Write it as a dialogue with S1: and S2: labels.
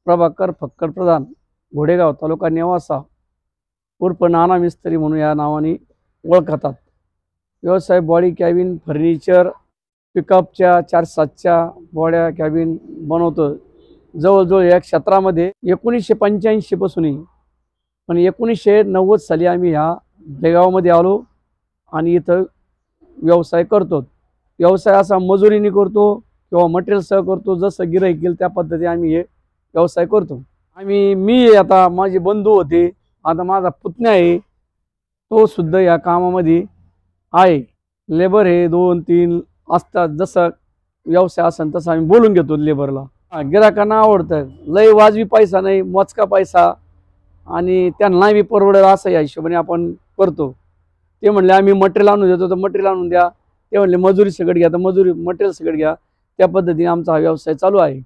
S1: प्रभाकर फक्कड प्रधान, घोडेगाव, तालुका नेवासा, उर्फ नाना मिस्त्री म्हणून या नावाने ओळखतात। व्यवसाय बॉडी कॅबिन, फर्निचर, पिकअपच्या 4x7च्या बॉड्या कॅबिन बनवतो। जवळजवळ या क्षेत्रामध्ये 1985 पासून, पण 1990 साली आम्ही ह्या बेगावमध्ये आलो आणि इथं व्यवसाय करतो। व्यवसाय असा मजुरीने करतो किंवा मटेरियलसह करतो, जसं गिऱ्हाईक येईल त्या पद्धतीने आम्ही हे व्यवसाय करतो। मी आता माझे बंधू होते, आता माझा पुतण्या आहे, तो सुद्धा या कामामध्ये आहे। लेबर हे 2-3 असतात, जसं व्यवसाय असेल तसं आम्ही बोलून घेतो लेबरला। गिराकांना आवडतं, लय वाजवी पैसा नाही, मोजका पैसा आणि त्यांना बी परवडेल असं या हिशोबाने आपण करतो। ते म्हणले आम्ही मटेरियल आणून देतो तर मटेरियल आणून द्या, ते म्हणले मजुरी सगळं घ्या तर मजुरी मटेरियल सगळं घ्या, त्या पद्धतीने आमचा हा व्यवसाय चालू आहे।